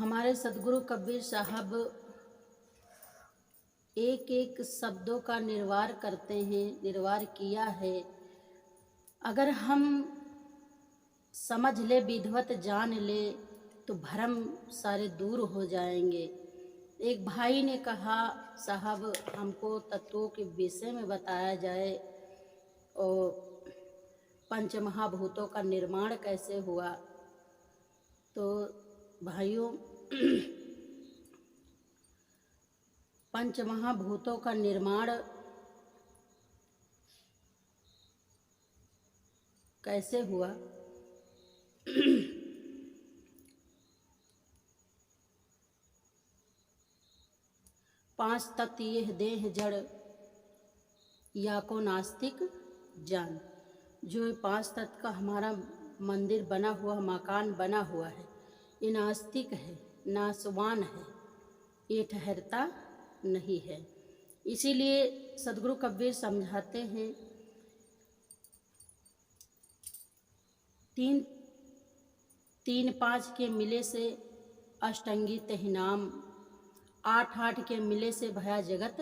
हमारे सदगुरु कबीर साहब एक एक शब्दों का निर्वार करते हैं, निर्वार किया है। अगर हम समझ ले, विधिवत जान ले, तो भ्रम सारे दूर हो जाएंगे। एक भाई ने कहा, साहब हमको तत्वों के विषय में बताया जाए और पंच महाभूतों का निर्माण कैसे हुआ। तो भाइयों, पंच महाभूतों का निर्माण कैसे हुआ। पांच तत्व यह देह जड़, या को नास्तिक जान। जो ये पांच तत्व का हमारा मंदिर बना हुआ, मकान बना हुआ है, ये नास्तिक है, नासवान है, ये ठहरता नहीं है। इसीलिए सदगुरु कबीर समझाते हैं, तीन तीन पाँच के मिले से अष्टंगी तेहि नाम, आठ आठ के मिले से भया जगत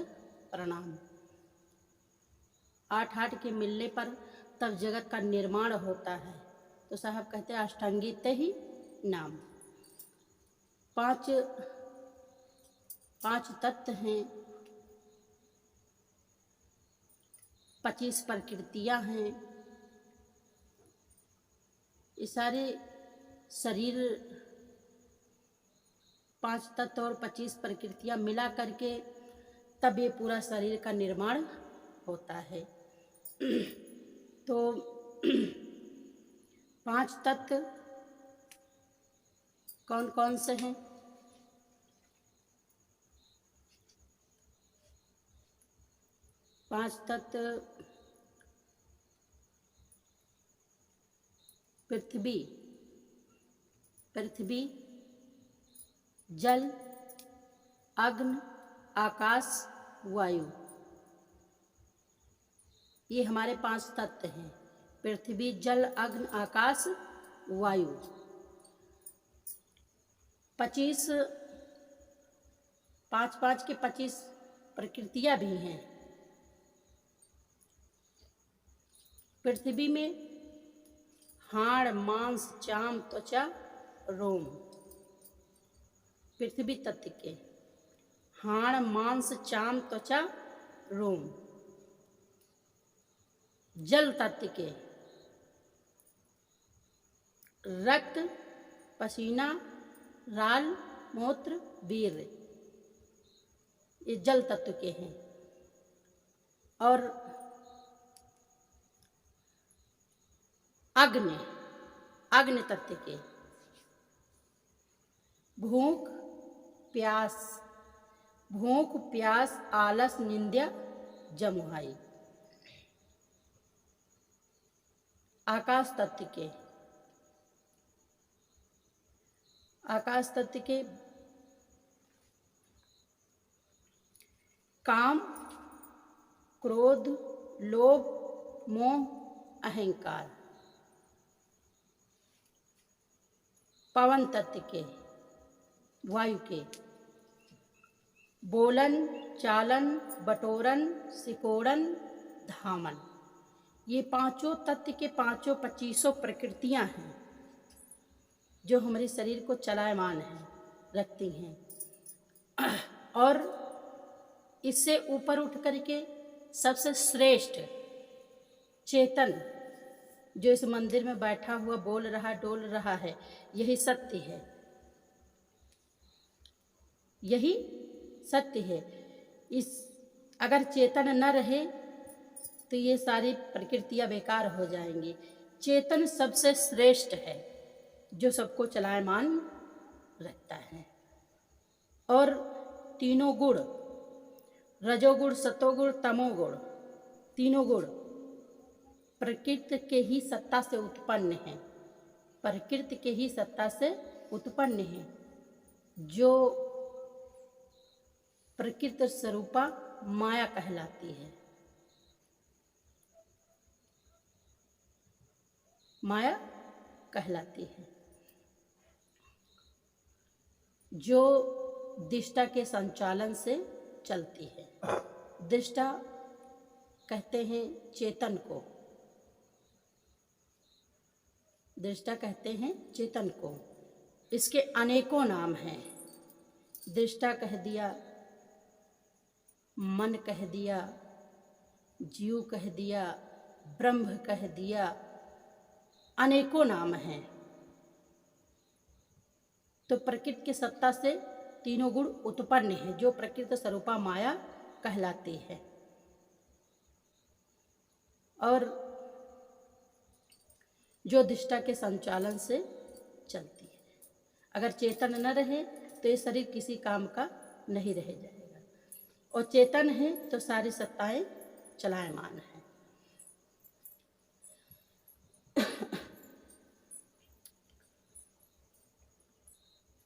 प्रणाम। आठ आठ के मिलने पर तब जगत का निर्माण होता है। तो साहब कहते हैं अष्टांगी तेहि नाम। पांच तत्व हैं, 25 प्रकृतियां हैं। ये सारे शरीर, 5 तत्व और 25 प्रकृतियां मिला करके तब ये पूरा शरीर का निर्माण होता है। तो 5 तत्व कौन कौन से हैं? पांच तत्व पृथ्वी, जल, अग्नि, आकाश, वायु। ये हमारे 5 तत्व हैं। पृथ्वी, जल, अग्नि, आकाश, वायु। 25 5 के 25 प्रकृतियां भी हैं। पृथ्वी में हाड़, मांस, चाम, त्वचा, रोम। पृथ्वी तत्व के हाड़, मांस, चाम, त्वचा, रोम। जल तत्व के रक्त, पसीना, राल, मूत्र, वीर्य। ये जल तत्व के हैं। और अग्नि तत्व के भूख, प्यास, आलस, निंद्या, जमुहाई। आकाश तत्व के काम, क्रोध, लोभ, मोह, अहंकार। पवन तत्व के वायु के बोलन, चालन, बटोरन, सिकोड़न, धामन। ये पांचों तत्व के 25 प्रकृतियां हैं जो हमारे शरीर को चलायमान है रखती हैं। और इससे ऊपर उठ करके सबसे श्रेष्ठ चेतन जो इस मंदिर में बैठा हुआ बोल रहा, डोल रहा है, यही सत्य है, यही सत्य है। इस अगर चेतन न रहे तो ये सारी प्रकृतियां बेकार हो जाएंगी। चेतन सबसे श्रेष्ठ है जो सबको चलायमान रखता है। और तीनों गुण, रजोगुण, सतोगुण, तमोगुण, तीनों गुण प्रकृति के ही सत्ता से उत्पन्न है। प्रकृति के ही सत्ता से उत्पन्न है। जो प्रकृति स्वरूपा माया कहलाती है। माया कहलाती है। जो दृष्टा के संचालन से चलती है। दृष्टा कहते हैं चेतन को, दृष्टा कहते हैं चेतन को। इसके अनेकों नाम हैं। दृष्टा कह दिया, मन कह दिया, जीव कह दिया, ब्रह्म कह दिया, अनेकों नाम हैं। तो प्रकृति की सत्ता से तीनों गुण उत्पन्न है, जो प्रकृति स्वरूपा माया कहलाती है। और जो दृष्टा के संचालन से चलती है। अगर चेतन न रहे तो ये शरीर किसी काम का नहीं रह जाएगा, और चेतन है तो सारी सत्ताएं चलायमान है।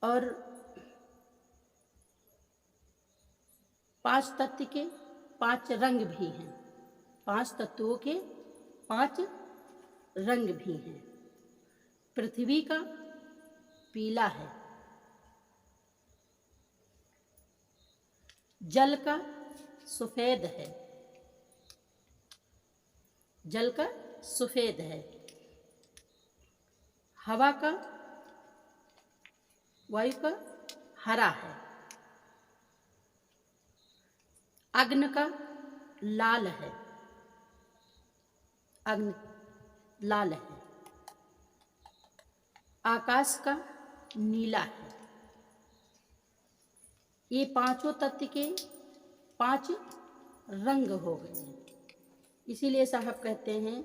और 5 तत्व के 5 रंग भी हैं, 5 तत्वों के 5 रंग भी हैं। पृथ्वी का पीला है, जल का सफेद है, जल का सफेद है, हवा का, वायु का हरा है, अग्नि का लाल है, अग्नि लाल है, आकाश का नीला है। ये पांचों तत्व के 5 रंग हो गए। इसीलिए साहब कहते हैं,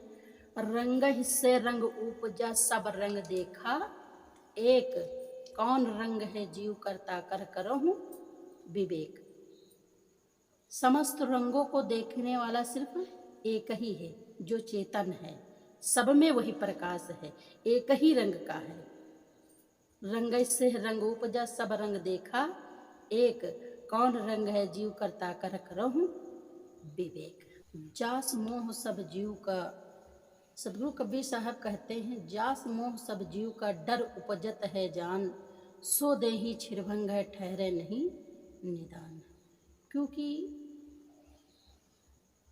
रंग हिस्से रंग उपजा सब रंग देखा एक, कौन रंग है जीव करता कर करहूं विवेक। समस्त रंगों को देखने वाला सिर्फ एक ही है, जो चेतन है। सब में वही प्रकाश है, एक ही रंग का है। रंग से रंग उपजा सब रंग देखा एक, कौन रंग है जीव करता कर करहूं विवेक। जास मोह सब जीव का, सदगुरु कबीर साहब कहते हैं, जास मोह सब जीव का डर उपजत है जान, सो देहि छिरभंग है ठहरे नहीं निदान। क्योंकि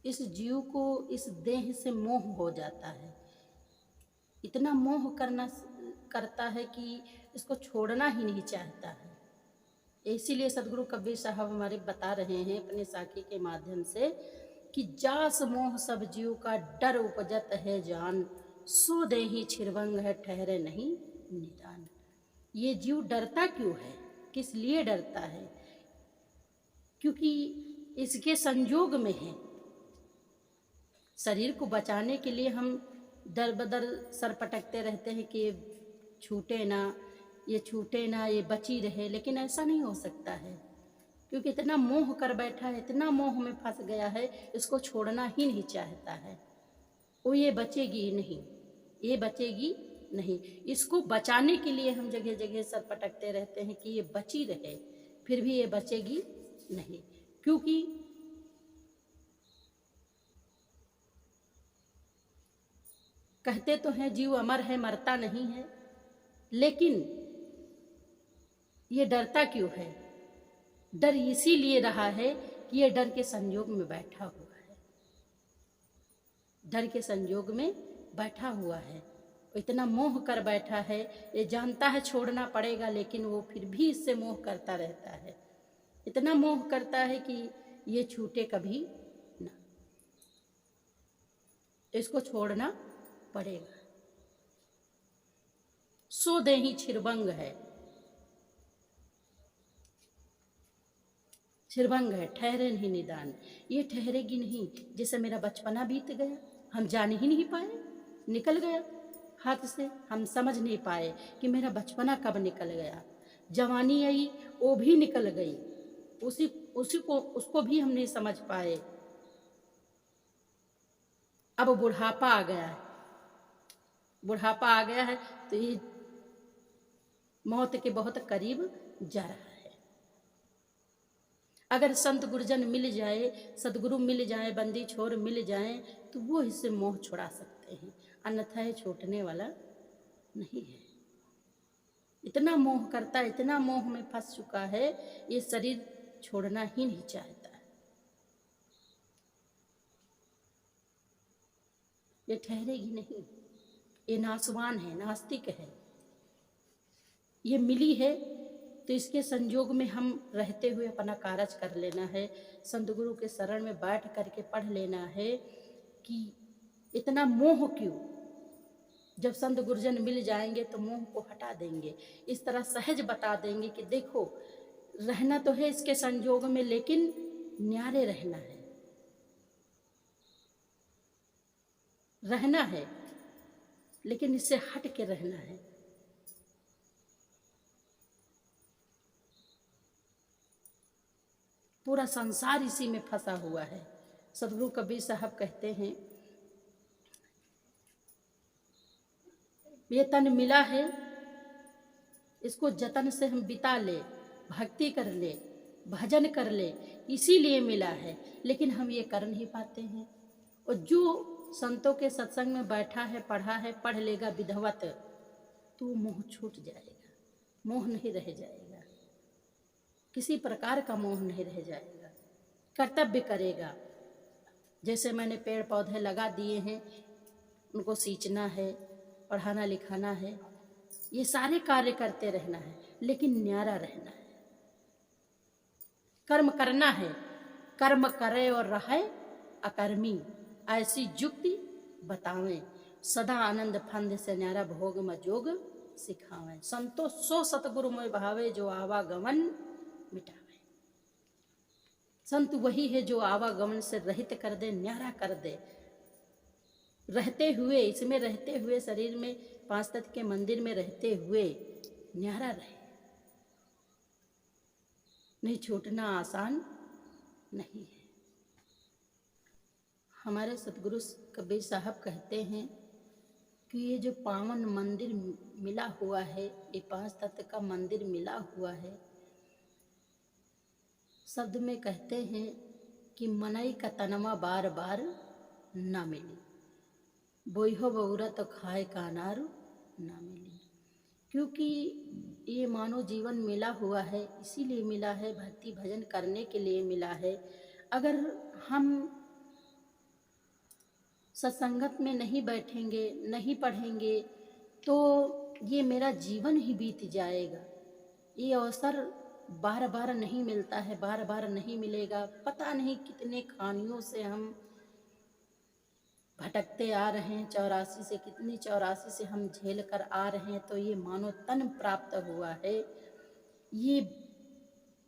इस जीव को इस देह से मोह हो जाता है, इतना मोह करता है कि इसको छोड़ना ही नहीं चाहता है। इसीलिए सदगुरु कबीर साहब हमारे बता रहे हैं अपने साखी के माध्यम से कि जास मोह सब जीव का डर उपजत है जान, सो देहि छिरभंग है ठहरे नहीं निदान। ये जीव डरता क्यों है, किस लिए डरता है? क्योंकि इसके संयोग में है। शरीर को बचाने के लिए हम दर बदर सर पटकते रहते हैं कि ये छूटे ना, ये छूटे ना, ये बची रहे, लेकिन ऐसा नहीं हो सकता है, क्योंकि इतना मोह कर बैठा है, इतना मोह में फंस गया है, इसको छोड़ना ही नहीं चाहता है। वो ये बचेगी नहीं, ये बचेगी नहीं। इसको बचाने के लिए हम जगह जगह सर पटकते रहते हैं कि ये बची रहे, फिर भी ये बचेगी नहीं। क्योंकि कहते तो हैं जीव अमर है, मरता नहीं है, लेकिन ये डरता क्यों है? डर इसीलिए रहा है कि ये डर के संयोग में बैठा हुआ है, डर के संयोग में बैठा हुआ है, इतना मोह कर बैठा है। ये जानता है छोड़ना पड़ेगा, लेकिन वो फिर भी इससे मोह करता रहता है। इतना मोह करता है कि ये छूटे कभी ना, इसको छोड़ना पड़ेगा। सो देहि छिरभंग है, छिरभंग है ठहरे नहीं निदान। ये ठहरेगी नहीं। जैसे मेरा बचपना बीत गया, हम जान ही नहीं पाए, निकल गया हाथ से, हम समझ नहीं पाए कि मेरा बचपना कब निकल गया। जवानी आई, वो भी निकल गई, उसको भी हम नहीं समझ पाए। अब बुढ़ापा आ गया है, बुढ़ापा आ गया है तो ये मौत के बहुत करीब जा रहा है। अगर संत गुरुजन मिल जाए, सदगुरु मिल जाए, बंदी छोर मिल जाए, तो वो इससे मोह छुड़ा सकते हैं, अन्यथा ये छूटने वाला नहीं है। इतना मोह करता है, इतना मोह में फंस चुका है, ये शरीर छोड़ना ही नहीं चाहता है। ये ठहरेगी नहीं, ये नासवान है, नास्तिक है। ये मिली है तो इसके संजोग में हम रहते हुए अपना कार्य कर लेना है। संत गुरु के शरण में बैठ करके पढ़ लेना है कि इतना मोह क्यों। जब संत गुरुजन मिल जाएंगे तो मोह को हटा देंगे, इस तरह सहज बता देंगे कि देखो रहना तो है इसके संजोग में, लेकिन न्यारे रहना है, रहना है लेकिन इससे हट के रहना है। पूरा संसार इसी में फंसा हुआ है। सदगुरु कबीर साहब कहते हैं, ये तन मिला है, इसको जतन से हम बिता ले, भक्ति कर ले, भजन कर ले, इसीलिए मिला है, लेकिन हम ये कर नहीं पाते हैं। और जो संतों के सत्संग में बैठा है, पढ़ा है, पढ़ लेगा विधवत, तो मोह छूट जाएगा, मोह नहीं रह जाएगा, किसी प्रकार का मोह नहीं रह जाएगा। कर्तव्य करेगा, जैसे मैंने पेड़ पौधे लगा दिए हैं, उनको सींचना है, पढ़ाना लिखाना है, ये सारे कार्य करते रहना है, लेकिन न्यारा रहना है, कर्म करना है। कर्म करे और रहे अकर्मी, ऐसी जुक्ति बतावें, सदा आनंद फंद से न्यारा भोग में जोग सिखावें। संतो सो सतगुरु में भावे, जो आवागमन मिटावे। संत वही है जो आवागमन से रहित कर दे, न्यारा कर दे, रहते हुए, इसमें रहते हुए, शरीर में पांच तत्व के मंदिर में रहते हुए न्यारा रहे। नहीं छूटना आसान नहीं है। हमारे सतगुरु कबीर साहब कहते हैं कि ये जो पावन मंदिर मिला हुआ है, ये पांच तत्व का मंदिर मिला हुआ है, शब्द में कहते हैं कि मनई का तनमा बार बार ना मिली, बोइहो बउरा तो खाए का अनार ना मिली। क्योंकि ये मानव जीवन मिला हुआ है, इसीलिए मिला है, भक्ति भजन करने के लिए मिला है। अगर हम सत्संगत में नहीं बैठेंगे, नहीं पढ़ेंगे, तो ये मेरा जीवन ही बीत जाएगा। ये अवसर बार बार नहीं मिलता है, बार बार नहीं मिलेगा। पता नहीं कितने खानियों से हम भटकते आ रहे हैं, 84 से हम झेल कर आ रहे हैं, तो ये मानो तन प्राप्त हुआ है। ये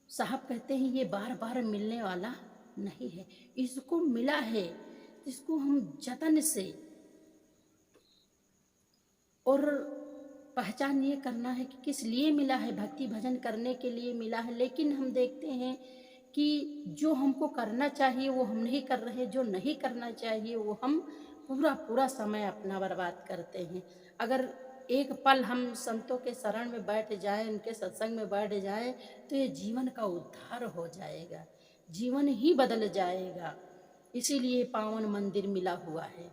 साहब कहते हैं ये बार बार मिलने वाला नहीं है, इसको मिला है, इसको हम जतन से और पहचान ये करना है कि किस लिए मिला है, भक्ति भजन करने के लिए मिला है। लेकिन हम देखते हैं कि जो हमको करना चाहिए वो हम नहीं कर रहे, जो नहीं करना चाहिए वो हम पूरा समय अपना बर्बाद करते हैं। अगर एक पल हम संतों के शरण में बैठ जाएं, उनके सत्संग में बैठ जाएं, तो ये जीवन का उद्धार हो जाएगा, जीवन ही बदल जाएगा। इसीलिए पावन मंदिर मिला हुआ है।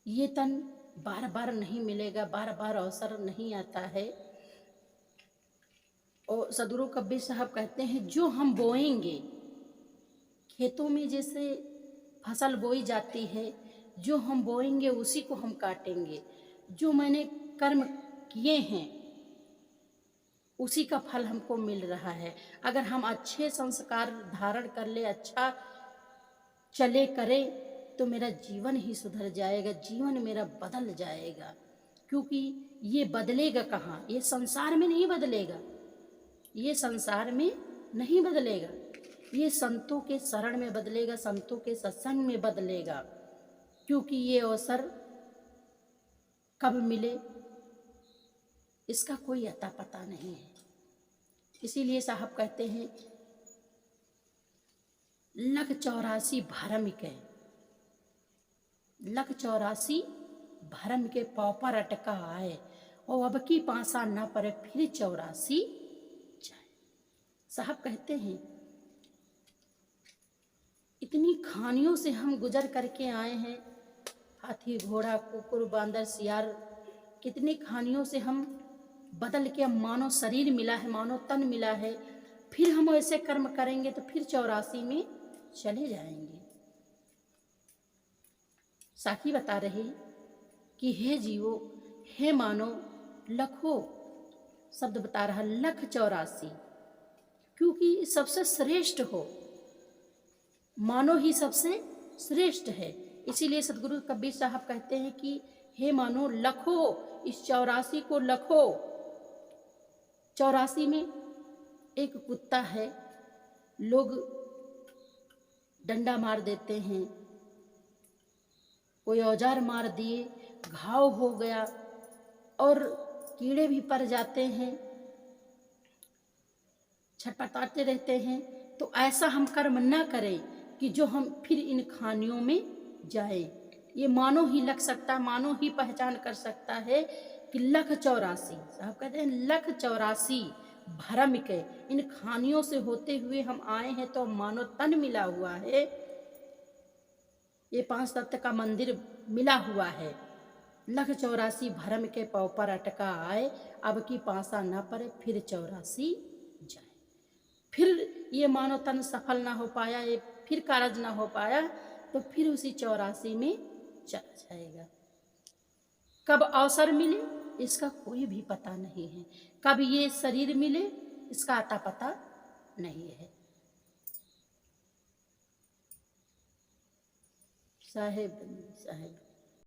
ये तन बार बार नहीं मिलेगा, बार बार अवसर नहीं आता है। और सदगुरु कबीर साहब कहते हैं जो हम बोएंगे, खेतों में जैसे फसल बोई जाती है, जो हम बोएंगे उसी को हम काटेंगे। जो मैंने कर्म किए हैं उसी का फल हमको मिल रहा है। अगर हम अच्छे संस्कार धारण कर ले, अच्छा चले करें, तो मेरा जीवन ही सुधर जाएगा, जीवन मेरा बदल जाएगा। क्योंकि ये बदलेगा कहाँ, ये संसार में नहीं बदलेगा, ये संसार में नहीं बदलेगा, ये संतों के शरण में बदलेगा, संतों के सत्संग में बदलेगा। क्योंकि ये अवसर कब मिले इसका कोई अता पता नहीं है। इसीलिए साहब कहते हैं लख 84 भरम के, लख 84 भरम के पौपर अटका आए, और अब की पासा न पड़े फिर 84 जाए। साहब कहते हैं इतनी खानियों से हम गुजर करके आए हैं, हाथी घोड़ा कुकुर बांदर सियार कितनी खानियों से हम बदल के, मानो शरीर मिला है, मानो तन मिला है, फिर हम ऐसे कर्म करेंगे तो फिर 84 में चले जाएंगे। साखी बता रही कि हे जीवो, हे मानो, लखों शब्द बता रहा, लख 84, क्योंकि सबसे श्रेष्ठ हो, मानो ही सबसे श्रेष्ठ है। इसीलिए सदगुरु कबीर साहब कहते हैं कि हे मानो लखो, इस 84 को लखो। 84 में एक कुत्ता है, लोग डंडा मार देते हैं, कोई औजार मार दिए, घाव हो गया और कीड़े भी पड़ जाते हैं, छटपटाते रहते हैं। तो ऐसा हम कर्म ना करें कि जो हम फिर इन खानियों में जाए। ये मानो ही लग सकता, मानो ही पहचान कर सकता है कि लख 84, साहब कहते हैं लख 84 भरम के इन खानियों से होते हुए हम आए हैं, तो मानो तन मिला हुआ है, ये 5 तत्व का मंदिर मिला हुआ है। लख 84 भरम के पौ पर अटका आए, अब की पासा न पड़े फिर 84 जाए। फिर ये मानो तन सफल ना हो पाया, ये फिर कारज ना हो पाया, तो फिर उसी 84 में चला जाएगा। कब अवसर मिले इसका कोई भी पता नहीं है, कब ये शरीर मिले इसका अता पता नहीं है। साहेब साहेब